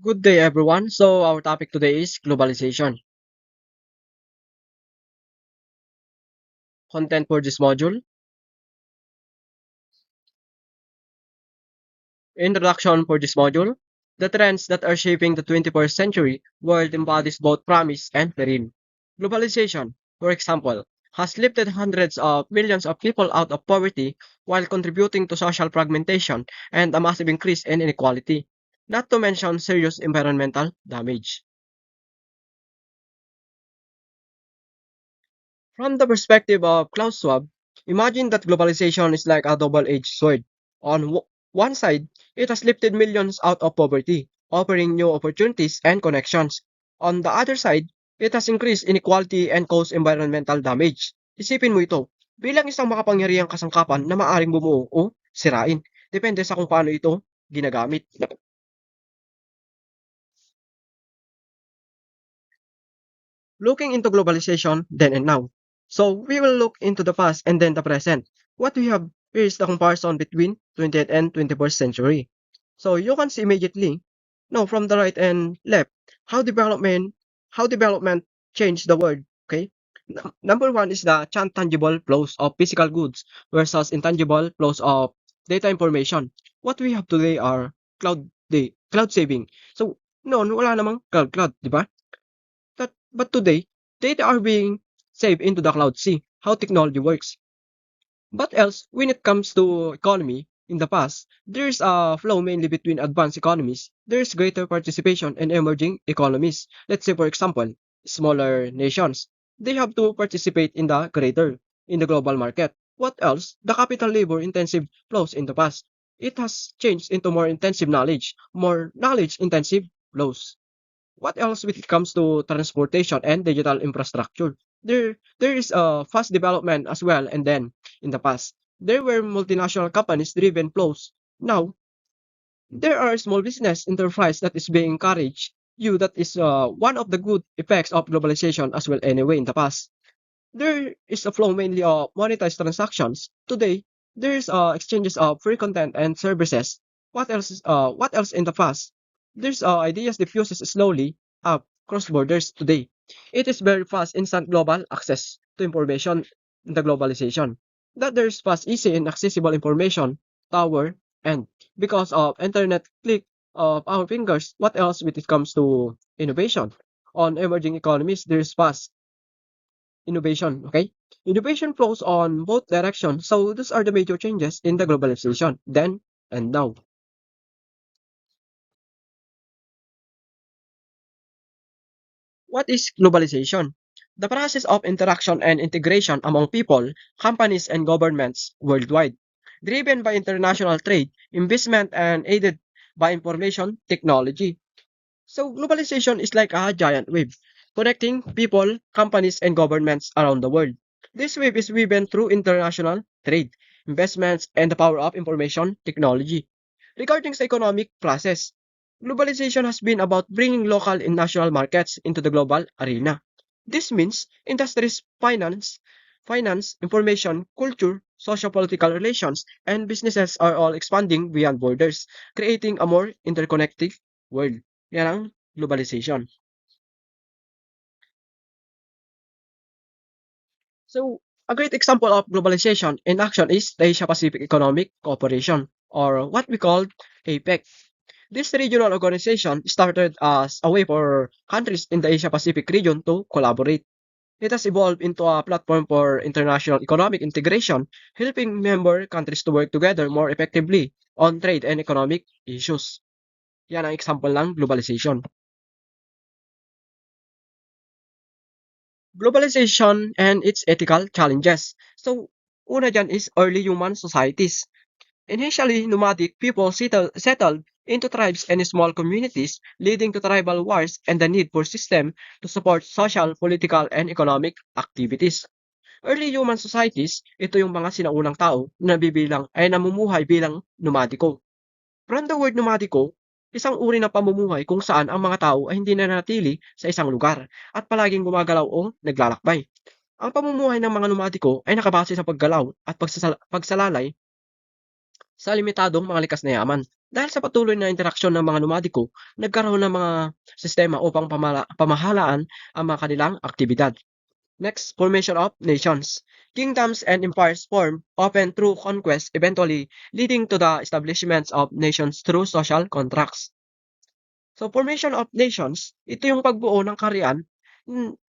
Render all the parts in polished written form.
Good day, everyone. So, our topic today is globalization. Content for this module. Introduction for this module. The trends that are shaping the 21st century world embodies both promise and peril. Globalization, for example, has lifted hundreds of millions of people out of poverty while contributing to social fragmentation and a massive increase in inequality, not to mention serious environmental damage. From the perspective of Klaus Schwab, imagine that globalization is like a double-edged sword. On one side, it has lifted millions out of poverty, offering new opportunities and connections. On the other side, it has increased inequality and caused environmental damage. Isipin mo ito, bilang isang makapangyarihang kasangkapan na maaring bumuo o sirain. Depende sa kung paano ito ginagamit. Looking into globalization then and now. So we will look into the past and then the present. What we have here is the comparison between 20th and 21st century. So you can see immediately, no, from the right and left, how development changed the world. Okay. Number one is the tangible flows of physical goods versus intangible flows of data information. What we have today are cloud saving. So noon wala namang cloud, di ba? But today, data are being saved into the cloud. See how technology works. But else, when it comes to economy, in the past, there's a flow mainly between advanced economies. There's greater participation in emerging economies. Let's say, for example, smaller nations. They have to participate in the global market. What else? The capital labor intensive flows in the past. It has changed into more knowledge intensive flows. What else when it comes to transportation and digital infrastructure? There is a fast development as well, and then in the past there were multinational companies driven flows. Now there are small business enterprise that is being encouraged. You that is one of the good effects of globalization as well. Anyway, in the past there is a flow mainly of monetized transactions. Today there is exchanges of free content and services. What else in the past? There's ideas diffuses slowly up cross borders today. It is very fast, instant global access to information in the globalization. That there's fast, easy, and accessible information tower, and because of internet click of our fingers, what else when it comes to innovation? On emerging economies, there's fast innovation, okay? Innovation flows on both directions, so these are the major changes in the globalization then and now. What is globalization? The process of interaction and integration among people, companies, and governments worldwide, driven by international trade, investment, and aided by information technology. So, globalization is like a giant wave, connecting people, companies, and governments around the world. This wave is woven through international trade, investments, and the power of information technology. Regarding the economic process, globalization has been about bringing local and national markets into the global arena. This means industries, finance, information, culture, socio-political relations, and businesses are all expanding beyond borders, creating a more interconnected world. Yan ang globalization. So, a great example of globalization in action is the Asia-Pacific Economic Cooperation, or what we call APEC. This regional organization started as a way for countries in the Asia-Pacific region to collaborate. It has evolved into a platform for international economic integration, helping member countries to work together more effectively on trade and economic issues. Yan ang example ng globalization. Globalization and its ethical challenges. So, una dyan is early human societies. Initially, nomadic people settled into tribes and small communities, leading to tribal wars and the need for system to support social, political, and economic activities. Early human societies, ito yung mga sinaunang tao na namumuhay bilang nomadiko. From the word nomadiko, isang uri ng pamumuhay kung saan ang mga tao ay hindi nananatili sa isang lugar at palaging gumagalaw o naglalakbay. Ang pamumuhay ng mga nomadiko ay nakabase sa paggalaw at pagsalalay sa limitadong mga likas na yaman. Dahil sa patuloy na interaksyon ng mga nomadiko, nagkaroon ng mga sistema upang pamahalaan ang mga kanilang aktibidad. Next, formation of nations. Kingdoms and empires form often through conquest, eventually leading to the establishment of nations through social contracts. So, formation of nations, ito yung pagbuo ng kaharian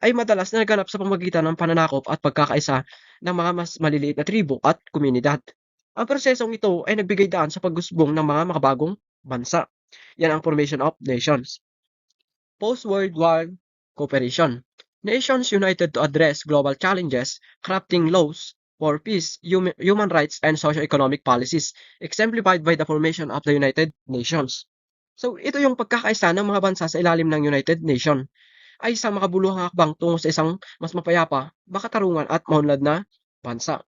ay madalas naganap sa pamamagitan ng pananakop at pagkakaisa ng mga mas maliliit na tribo at komunidad. Ang prosesong ito ay nagbigay daan sa paggusbong ng mga makabagong bansa. Yan ang formation of nations. Post-World War cooperation. Nations united to address global challenges, crafting laws for peace, human rights, and socio-economic policies, exemplified by the formation of the United Nations. So, ito yung pagkakaisa ng mga bansa sa ilalim ng United Nation ay isang makabuluhang hakbang tungo sa isang mas mapayapa, makatarungan at maunlad na bansa.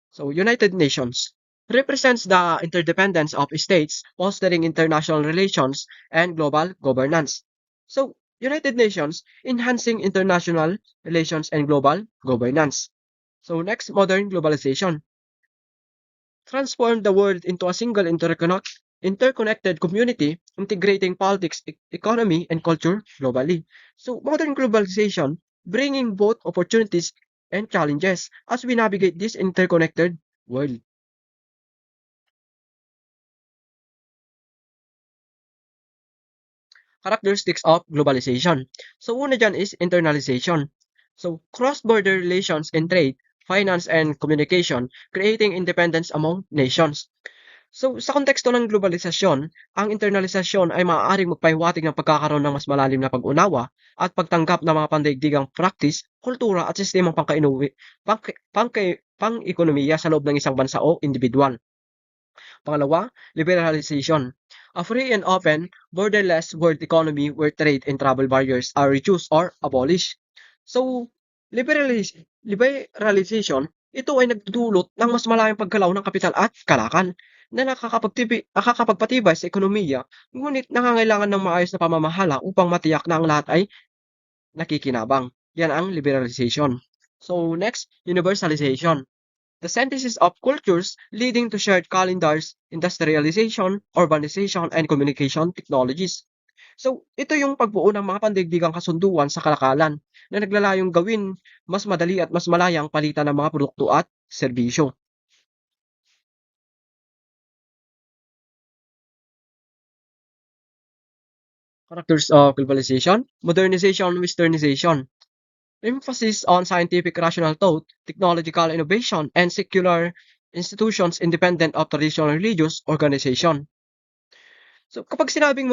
So, United Nations represents the interdependence of states, fostering international relations and global governance. So, United Nations enhancing international relations and global governance. So, next, modern globalization. Transform the world into a single interconnected community, integrating politics, economy, and culture globally. So, modern globalization, bringing both opportunities and challenges as we navigate this interconnected world. Characteristics of globalization. So, una dyan is internalization. So, cross-border relations in trade, finance, and communication, creating independence among nations. So, sa konteksto ng globalisasyon, ang internalisasyon ay maaaring magpahiwatig ng pagkakaroon ng mas malalim na pag-unawa at pagtanggap ng mga pandaigdigang practice, kultura at sistemang pang-ekonomiya sa loob ng isang bansa o individual. Pangalawa, liberalization. A free and open, borderless world economy where trade and travel barriers are reduced or abolished. So, liberalization, ito ay nagdudulot ng mas malayang paggalaw ng kapital at kalakal na nakakapagpatibay sa ekonomiya, ngunit nangangailangan ng maayos na pamamahala upang matiyak na ang lahat ay nakikinabang. Yan ang liberalization. So, next, universalization. The synthesis of cultures leading to shared calendars, industrialization, urbanization, and communication technologies. So, ito yung pagbuo ng mga pandaigdigang kasunduan sa kalakalan na naglalayong gawin mas madali at mas malayang palitan ng mga produkto at serbisyo. Characters of globalization, modernization, westernization. Emphasis on scientific rational thought, technological innovation, and secular institutions independent of traditional religious organization. So, kapag sinabing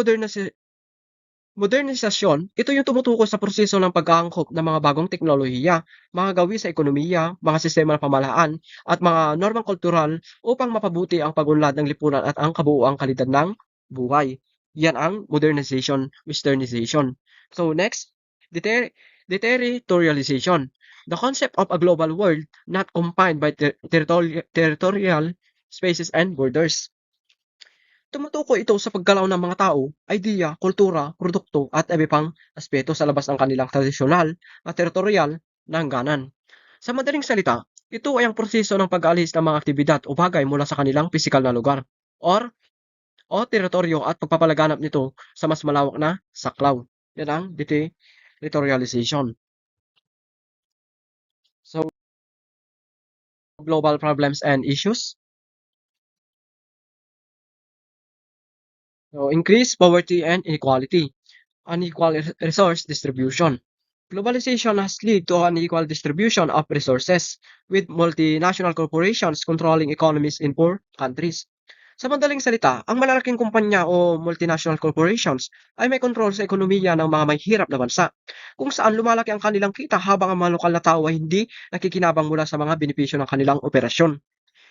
modernisasyon, ito yung tumutukoy sa proseso ng pag-aangkop ng mga bagong teknolohiya, mga gawi sa ekonomiya, mga sistema ng pamahalaan, at mga normang kultural upang mapabuti ang pag-unlad ng lipunan at ang kabuuang kalidad ng buhay. Yan ang modernization, westernization. So next, deterritorialization. The concept of a global world not confined by territorial spaces and borders. Tumutukoy ito sa paggalaw ng mga tao, idea, kultura, produkto at iba pang aspeto sa labas ng kanilang tradisyonal at teritorial na hangganan. Sa madaling salita, ito ay ang proseso ng pag-aalis ng mga aktibidad o bagay mula sa kanilang pisikal na lugar o teritoryo at pagpapalaganap nito sa mas malawak na saklaw. Yan ang deterritorialization. So, global problems and issues. So, increase poverty and inequality, unequal resource distribution. Globalization has led to unequal distribution of resources, with multinational corporations controlling economies in poor countries. Sa madaling salita, ang malalaking kumpanya o multinational corporations ay may kontrol sa ekonomiya ng mga may hirap na bansa, kung saan lumalaki ang kanilang kita habang ang mga lokal na tao ay hindi nakikinabang mula sa mga benepisyo ng kanilang operasyon.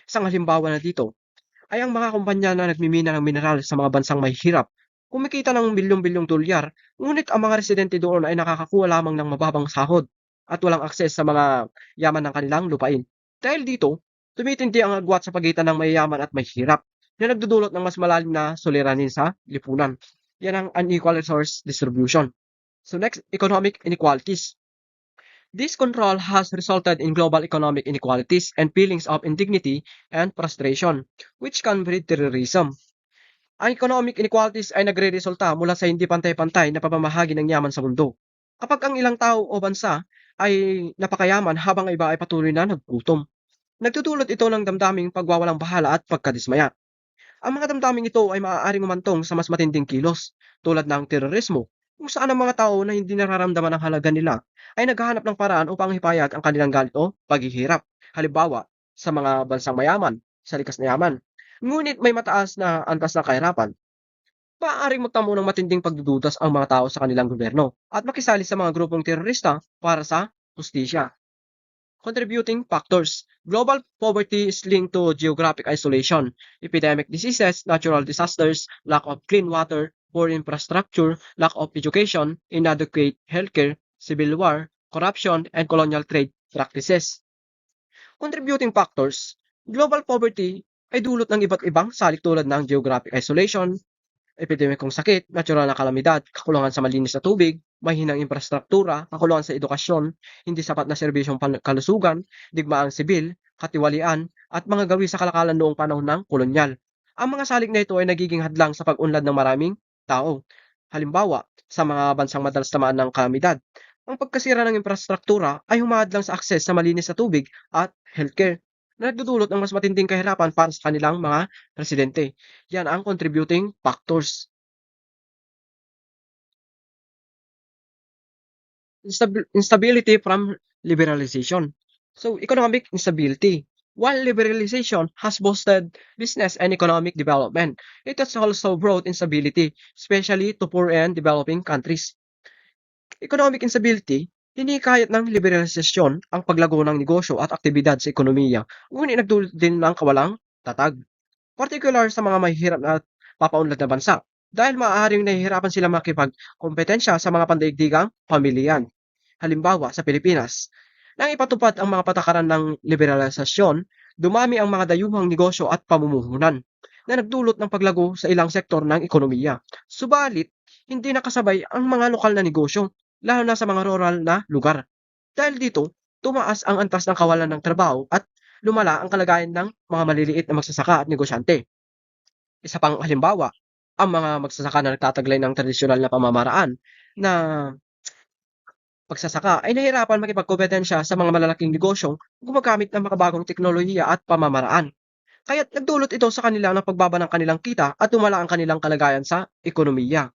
Isang halimbawa na dito ay ang mga kumpanya na nagmimina ng mineral sa mga bansang may hirap. Kumikita ng bilyong-bilyong dolyar, ngunit ang mga residente doon ay nakakakuha lamang ng mababang sahod at walang akses sa mga yaman ng kanilang lupain. Dahil dito, tumitindi ang agwat sa pagitan ng mayayaman at may hirap na nagdudulot ng mas malalim na suliranin sa lipunan. Yan ang unequal resource distribution. So next, economic inequalities. This control has resulted in global economic inequalities and feelings of indignity and frustration, which can breed terrorism. Ang economic inequalities ay nagreresulta mula sa hindi pantay-pantay na pamamahagi ng yaman sa mundo. Kapag ang ilang tao o bansa ay napakayaman habang ang iba ay patuloy na naggutom, nagdudulot ito ng damdaming pagwawalang bahala at pagkadismaya. Ang mga damdaming ito ay maaaring umantong sa mas matinding kilos, tulad ng terorismo, kung saan ang mga tao na hindi nararamdaman ang halaga nila ay naghahanap ng paraan upang hipayag ang kanilang galit o paghihirap. Halimbawa, sa mga bansang mayaman, sa likas na yaman. Ngunit may mataas na antas ng kahirapan, maaaring magtamo ng matinding pagdududas ang mga tao sa kanilang gobyerno at makisali sa mga grupong terorista para sa hustisya. Contributing factors. Global poverty is linked to geographic isolation, epidemic diseases, natural disasters, lack of clean water, poor infrastructure, lack of education, inadequate healthcare, civil war, corruption, and colonial trade practices. Contributing factors. Global poverty ay dulot ng iba't ibang salik tulad ng geographic isolation, epidemikong sakit, natural na kalamidad, kakulangan sa malinis na tubig, mahinang infrastruktura, kakulangan sa edukasyon, hindi sapat na serbisyong kalusugan, digmaang sibil, katiwalian, at mga gawi sa kalakalan noong panahon ng kolonyal. Ang mga salik na ito ay nagiging hadlang sa pag-unlad ng maraming tao. Halimbawa, sa mga bansang madalas tamaan ng kalamidad, ang pagkasira ng infrastruktura ay humahadlang sa akses sa malinis na tubig at healthcare na nagdudulot ng mas matinding kahirapan para sa kanilang mga residente. Yan ang contributing factors. Instability from liberalization. So, economic instability. While liberalization has boosted business and economic development, it has also brought instability, especially to poor and developing countries. Economic instability, hinikayat ng liberalisasyon ang paglago ng negosyo at aktibidad sa ekonomiya, ngunit nagdulot din ng kawalang tatag. Particular sa mga mahihirap at papaunlad na bansa, dahil maaaring nahihirapan sila makipagkompetensya sa mga pandaigdigang pamilihan. Halimbawa, sa Pilipinas, nang ipatupad ang mga patakaran ng liberalisasyon, dumami ang mga dayuhang negosyo at pamumuhunan na nagdulot ng paglago sa ilang sektor ng ekonomiya. Subalit, hindi nakasabay ang mga lokal na negosyo, lalo na sa mga rural na lugar. Dahil dito, tumaas ang antas ng kawalan ng trabaho at lumala ang kalagayan ng mga maliliit na magsasaka at negosyante. Isa pang halimbawa, ang mga magsasaka na nagtataglay ng tradisyonal na pamamaraan na pagsasaka ay nahirapan makipagkompetensya sa mga malalaking negosyong gumagamit ng makabagong teknolohiya at pamamaraan. Kaya't nagdulot ito sa kanila ng pagbaba ng kanilang kita at lumala ang kanilang kalagayan sa ekonomiya.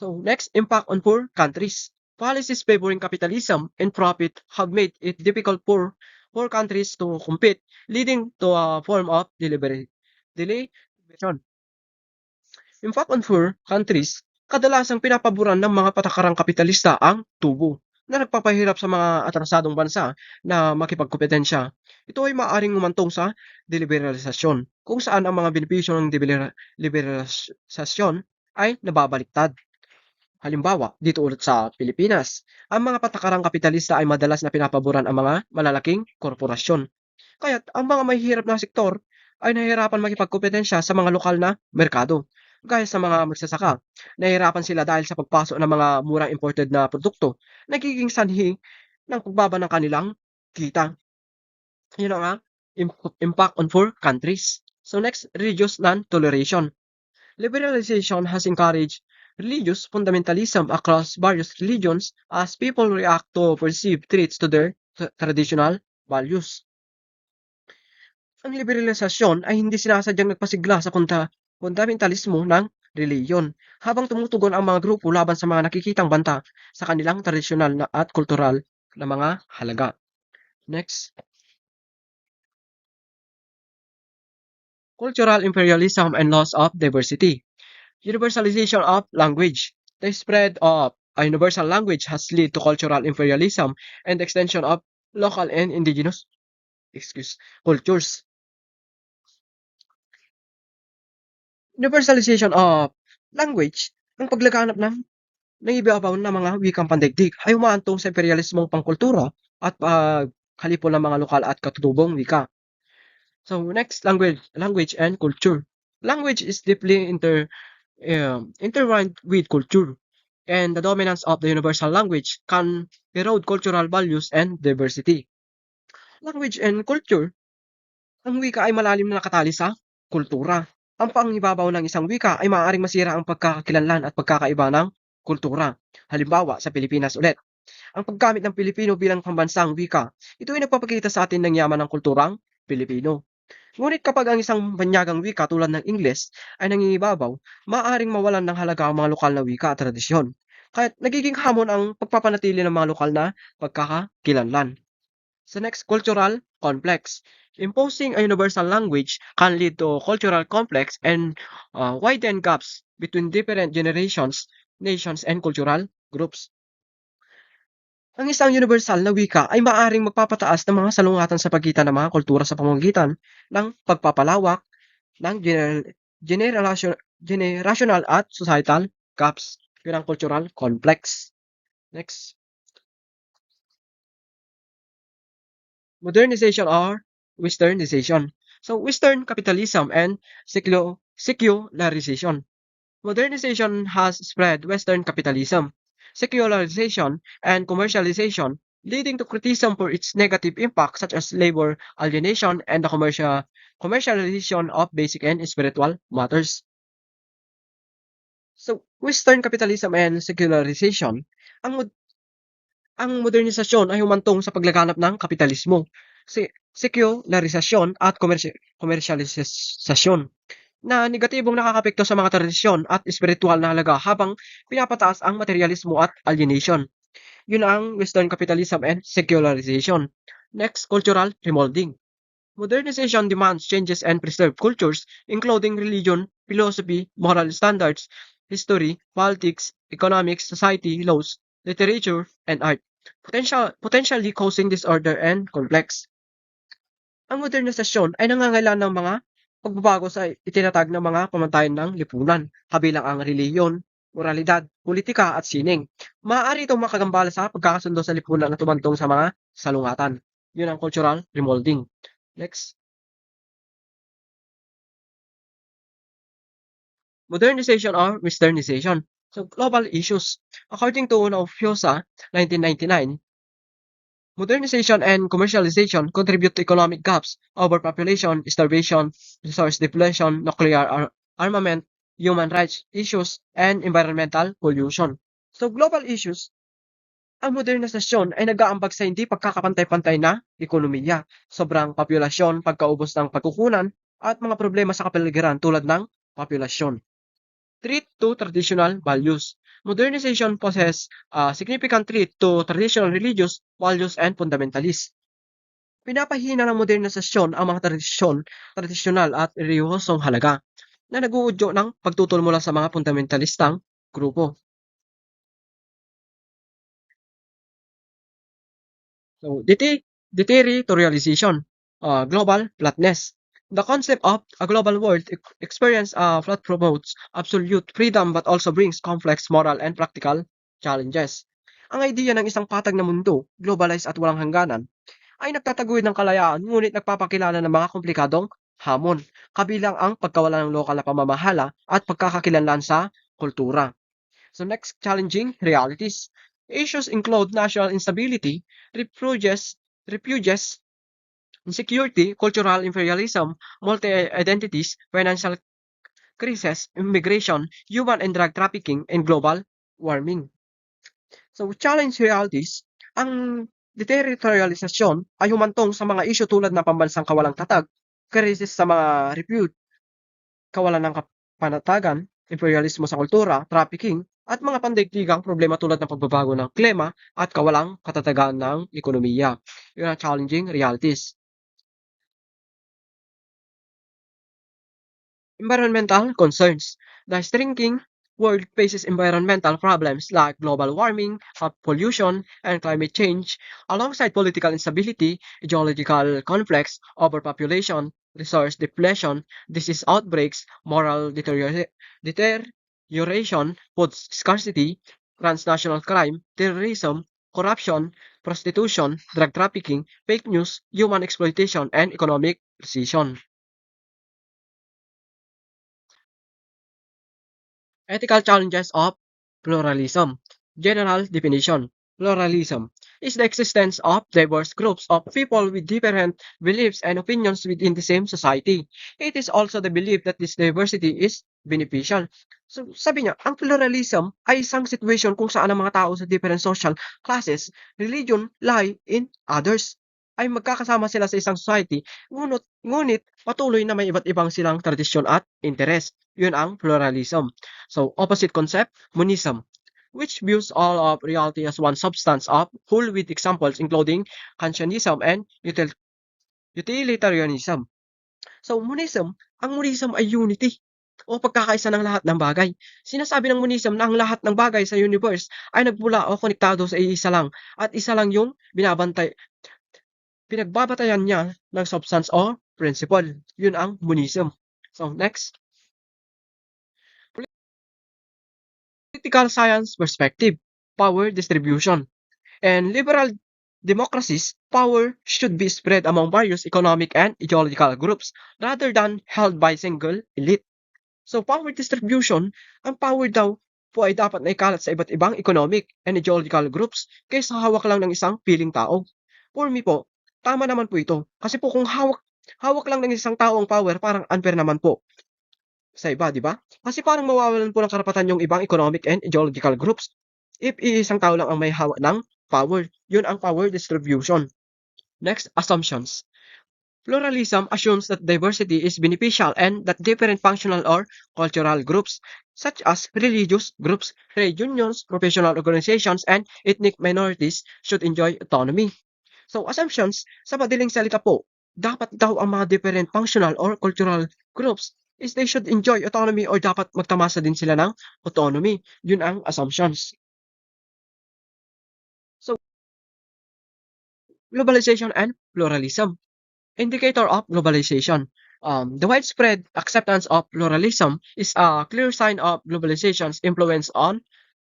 So next, impact on poor countries. Policies favoring capitalism and profit have made it difficult for poor countries to compete, leading to a form of deliberation. Impact on poor countries, kadalasang pinapaboran ng mga patakarang kapitalista ang tubo na nagpapahirap sa mga atrasadong bansa na makipagkompetensya. Ito ay maaaring umantong sa deliberalisasyon, kung saan ang mga benepisyo ng liberalisasyon ay nababaliktad. Halimbawa, dito ulit sa Pilipinas, ang mga patakarang kapitalista ay madalas na pinapaboran ang mga malalaking korporasyon. Kaya't ang mga mahihirap na sektor ay nahihirapan makipagkompetensya sa mga lokal na merkado. Gaya sa mga magsasaka, nahihirapan sila dahil sa pagpasok ng mga murang imported na produkto, nagiging sanhi ng pagbaba ng kanilang kita. Yun ang impact on poor countries. So next, religious non-toleration. Liberalization has encouraged religious fundamentalism across various religions as people react to perceived threats to their traditional values. Ang liberalisasyon ay hindi sinasadyang nagpasigla sa fundamentalismo ng reliyon, habang tumutugon ang mga grupo laban sa mga nakikitang banta sa kanilang tradisyonal na at kultural na mga halaga. Next, cultural imperialism and loss of diversity. Universalization of language. The spread of a universal language has led to cultural imperialism and extension of local and indigenous cultures. Universalization of language, ang paglaganap ng ibabaw na mga wikang pandaigdig ay humaantong sa imperialismong pangkultura at paghalipon ng mga lokal at katutubong wika. So next, language and culture. Language is deeply intertwined with culture. and the dominance of the universal language can erode cultural values and diversity. Language and culture. Ang wika ay malalim na nakatali sa kultura. Ang pangibabaw ng isang wika ay maaaring masira ang pagkakakilanlan at pagkakaiba ng kultura. Halimbawa, sa Pilipinas ulit. Ang paggamit ng Pilipino bilang pambansang wika, ito ay nagpapakita sa atin ng yaman ng kulturang Pilipino. Ngunit kapag ang isang banyagang wika tulad ng Ingles ay nangingibabaw, maaaring mawalan ng halaga ang mga lokal na wika at tradisyon. Kaya't nagiging hamon ang pagpapanatili ng mga lokal na pagkakakilanlan. Sa next, cultural complex. Imposing a universal language can lead to cultural complex and widen gaps between different generations, nations, and cultural groups. Ang isang universal na wika ay maaaring magpapataas ng mga salungatan sa pagitan ng mga kultura sa pamamagitan ng pagpapalawak ng generational at societal gaps. Yun ang cultural complex. Next. Modernization or Westernization. So, Western capitalism and secularization. Modernization has spread Western capitalism, secularization, and commercialization, leading to criticism for its negative impact such as labor alienation and the commercialization of basic and spiritual matters. So, Western capitalism and secularization, ang ang modernisasyon ay humantong sa paglaganap ng kapitalismo, sekularisasyon at komersyalisasyon na negatibong nakakapekto sa mga tradisyon at espiritual na halaga habang pinapataas ang materialismo at alienation. Yun ang Western capitalism and secularization. Next, cultural remolding. Modernization demands changes and preserve cultures, including religion, philosophy, moral standards, history, politics, economics, society, laws, literature, and art, potentially causing disorder and complex. Ang modernisasyon ay nangangailangan ng mga pagbabago sa itinatag ng mga pamantayan ng lipunan, kabilang ang relihiyon, moralidad, politika at sining. Maaari itong makagambala sa pagkakasundo sa lipunan na tumantong sa mga salungatan. Yun ang cultural remolding. Next. Modernization or Westernization. So, global issues. According to Fiosa, 1999, modernization and commercialization contribute to economic gaps, overpopulation, starvation, resource depletion, nuclear armament, human rights issues, and environmental pollution. So, global issues, ang modernisasyon ay nag-aambag sa hindi pagkakapantay-pantay na ekonomiya, sobrang populasyon, pagkaubos ng pagkukunan, at mga problema sa kapaligiran tulad ng populasyon. Threat to traditional values. Modernization poses a significant threat to traditional religious values and fundamentalists. Pinapahina ng modernisasyon ang mga tradisyonal at relihiyosong halaga na nag-uudyo ng pagtutol mula sa mga fundamentalistang grupo. So, deterritorialization, global flatness. The concept of a global world experience flat promotes absolute freedom but also brings complex moral and practical challenges. Ang idea ng isang patag na mundo, globalized at walang hangganan, ay nagtataguyod ng kalayaan ngunit nagpapakilala ng mga komplikadong hamon, kabilang ang pagkawala ng lokal na pamamahala at pagkakakilanlan sa kultura. So next, challenging realities. Issues include national instability, refugees, insecurity, cultural imperialism, multi-identities, financial crisis, immigration, human and drug trafficking, and global warming. So challenge realities, ang deterritorialisasyon ay humantong sa mga isyu tulad ng pambansang kawalang tatag, krisis sa mga refuge, kawalan ng panatagan, imperialismo sa kultura, trafficking, at mga pandaigdigang problema tulad ng pagbabago ng klima at kawalang katatagan ng ekonomiya. Yun ang challenging realities. Environmental concerns. The shrinking world faces environmental problems like global warming, pollution, and climate change, alongside political instability, geological conflicts, overpopulation, resource depletion, disease outbreaks, moral deterioration, food scarcity, transnational crime, terrorism, corruption, prostitution, drug trafficking, fake news, human exploitation, and economic recession. Ethical challenges of Pluralism. General definition. Pluralism is the existence of diverse groups of people with different beliefs and opinions within the same society. It is also the belief that this diversity is beneficial. So, sabi niya, ang pluralism ay isang situation kung saan ang mga tao sa different social classes, religion, lie in others ay magkakasama sila sa isang society, ngunit patuloy na may iba't ibang silang tradisyon at interes. Yun ang pluralism. So, opposite concept, monism, which views all of reality as one substance of whole with examples including Kantianism and utilitarianism. So, monism, ang monism ay unity o pagkakaisa ng lahat ng bagay. Sinasabi ng monism na ang lahat ng bagay sa universe ay nagmula o konektado sa isa lang at isa lang yung pinagbabatayan niya ng substance o principle. Yun ang monism. So, next, political science perspective, power distribution. And liberal democracies, power should be spread among various economic and ideological groups rather than held by single elite. So power distribution, ang power daw po ay dapat na ikalat sa iba't ibang economic and ideological groups kaysa hawak lang ng isang piling tao. For me po, tama naman po ito. Kasi po kung hawak lang ng isang tao ang power, parang unfair naman po sa iba, di ba? Kasi parang mawawalan po ng karapatan yung ibang economic and ideological groups if iisang tao lang ang may hawak ng power. Yun ang power distribution. Next, assumptions. Pluralism assumes that diversity is beneficial and that different functional or cultural groups, such as religious groups, trade unions, professional organizations, and ethnic minorities, should enjoy autonomy. So, assumptions, sa madaling salita po, dapat daw ang mga different functional or cultural groups is they should enjoy autonomy or dapat magtamasa din sila ng autonomy. Yun ang assumptions. So, globalization and pluralism. Indicator of globalization. The widespread acceptance of pluralism is a clear sign of globalization's influence on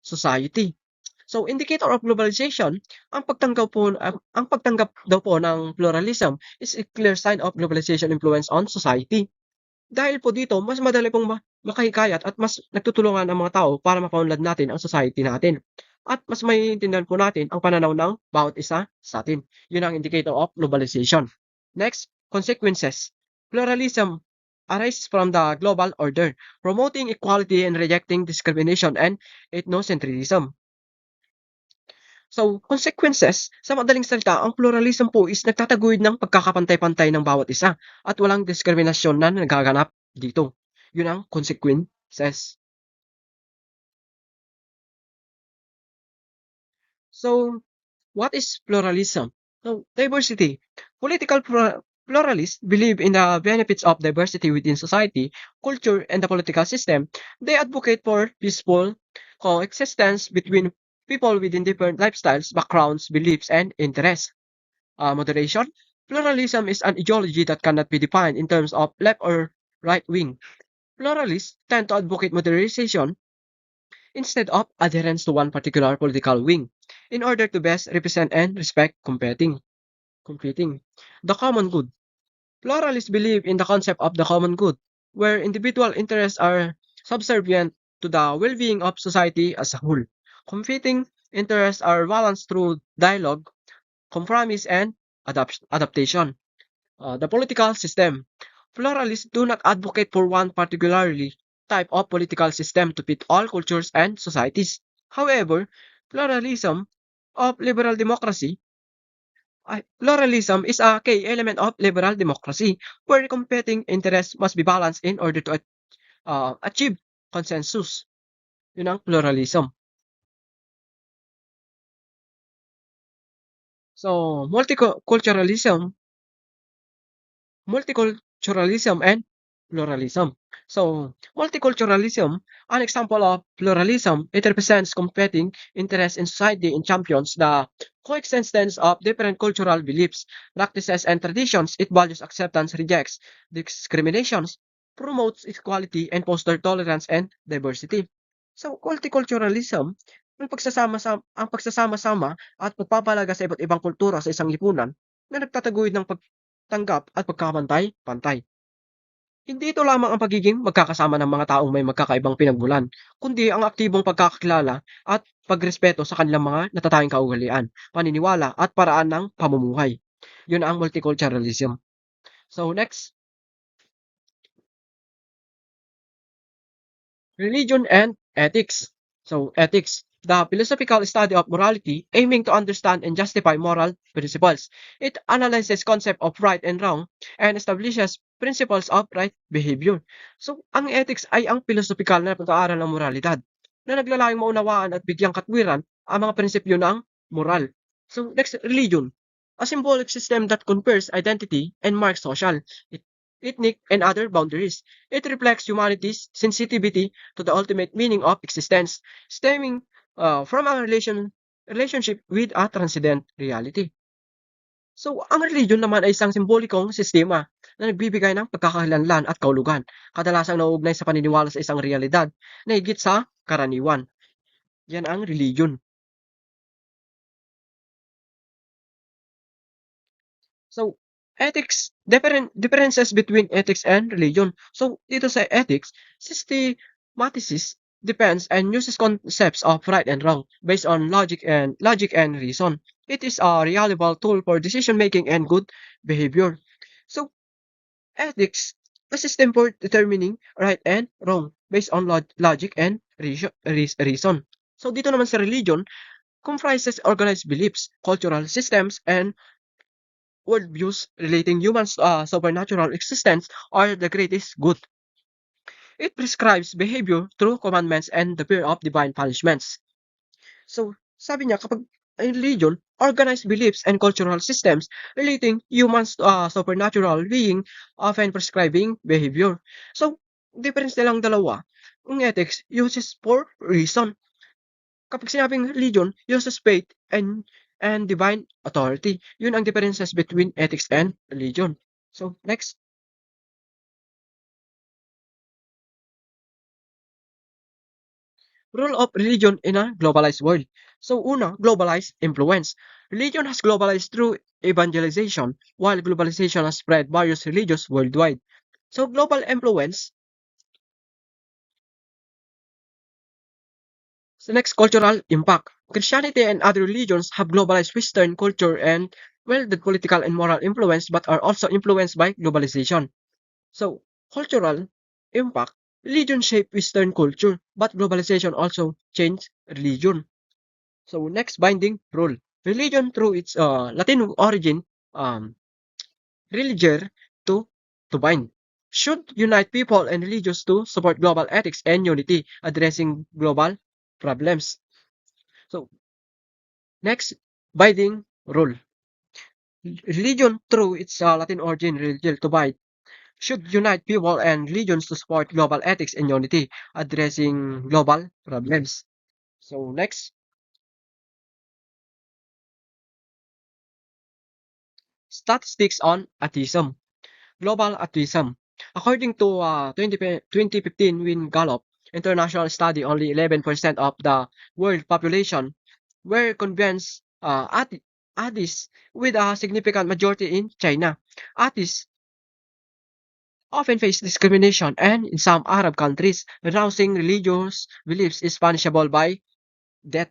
society. So, indicator of globalization, ang pagtanggap daw po ng pluralism is a clear sign of globalization influence on society. Dahil po dito, mas madali pong makahikayat at mas nagtutulungan ang mga tao para mapaunlad natin ang society natin. At mas maiintindihan po natin ang pananaw ng bawat isa sa atin. Yun ang indicator of globalization. Next, consequences. Pluralism arises from the global order, promoting equality and rejecting discrimination and ethnocentrism. So, consequences, sa madaling salita, ang pluralism po is nagtataguyod ng pagkakapantay-pantay ng bawat isa at walang diskriminasyon na nagaganap dito. Yun ang consequences. So, what is pluralism? So, diversity. Political pluralists believe in the benefits of diversity within society, culture, and the political system. They advocate for peaceful coexistence between people within different lifestyles, backgrounds, beliefs, and interests. Moderation. Pluralism is an ideology that cannot be defined in terms of left or right wing. Pluralists tend to advocate moderation instead of adherence to one particular political wing in order to best represent and respect competing. The common good. Pluralists believe in the concept of the common good, where individual interests are subservient to the well-being of society as a whole. Competing interests are balanced through dialogue, compromise, and adaptation. The political system. Pluralists do not advocate for one particularly type of political system to fit all cultures and societies. However, pluralism of liberal democracy pluralism is a key element of liberal democracy, where competing interests must be balanced in order to achieve consensus. Yun ang pluralism. So, multiculturalism and pluralism. So, multiculturalism, an example of pluralism, it represents competing interests in society and champions the coexistence of different cultural beliefs, practices, and traditions. It values acceptance, rejects discriminations, promotes equality, and fosters tolerance and diversity. So, multiculturalism, ang pagsasama-sama at pagpapahalaga sa iba't ibang kultura sa isang lipunan na nagtataguyod ng pagtanggap at pagkapantay-pantay. Hindi ito lamang ang pagiging magkakasama ng mga taong may magkakaibang pinagmulan, kundi ang aktibong pagkakakilala at pagrespeto sa kanilang mga natatanging kaugalian, paniniwala at paraan ng pamumuhay. Yun ang multiculturalism. So next, religion and ethics. So, ethics, the philosophical study of morality aiming to understand and justify moral principles. It analyzes concept of right and wrong and establishes principles of right behavior. So, ang ethics ay ang philosophical na pag-aaral ng moralidad na naglalayong maunawaan at bigyang katwiran ang mga prinsipyo ng moral. So, next, religion. A symbolic system that confers identity and marks social, ethnic, and other boundaries. It reflects humanity's sensitivity to the ultimate meaning of existence, stemming from a relationship with a transcendent reality. So, ang religion naman ay isang simbolikong sistema na nagbibigay ng pagkakakilanlan at kaulugan, kadalasang nauugnay sa paniniwala sa isang realidad na higit sa karaniwan. Yan ang religion. So, ethics, differences between ethics and religion. So, dito sa ethics, systematicist depends and uses concepts of right and wrong based on logic and reason. It is a reliable tool for decision making and good behavior. So, ethics, a system for determining right and wrong based on logic and reason. So, dito naman sa religion, comprises organized beliefs, cultural systems, and worldviews relating humans to a supernatural existence are the greatest good. It prescribes behavior through commandments and the fear of divine punishments. So, sabi niya, kapag in religion, organized beliefs and cultural systems relating humans to a supernatural being often prescribing behavior. So, difference nilang dalawa. Ang ethics uses for reason. Kapag sinabing religion, uses faith and divine authority. Yun ang differences between ethics and religion. So, next, role of religion in a globalized world. So, una, globalized influence. Religion has globalized through evangelization, while globalization has spread various religions worldwide. So, global influence. So, next, cultural impact. Christianity and other religions have globalized Western culture and, well, the political and moral influence, but are also influenced by globalization. So, cultural impact, religion shaped Western culture, but globalization also changed religion. So, next, binding role. Religion through its Latin origin, um, religere, to bind, should unite people and religions to support global ethics and unity, addressing global problems. So, next, binding role. Religion through its Latin origin, religere, to bind, should unite people and religions to support global ethics and unity, addressing global problems. So next, statistics on atheism. Global atheism. According to 2015 Win Gallup international study, only 11% of the world population were convinced atheists, with a significant majority in China. Atheists often face discrimination, and in some Arab countries, renouncing religious beliefs is punishable by death.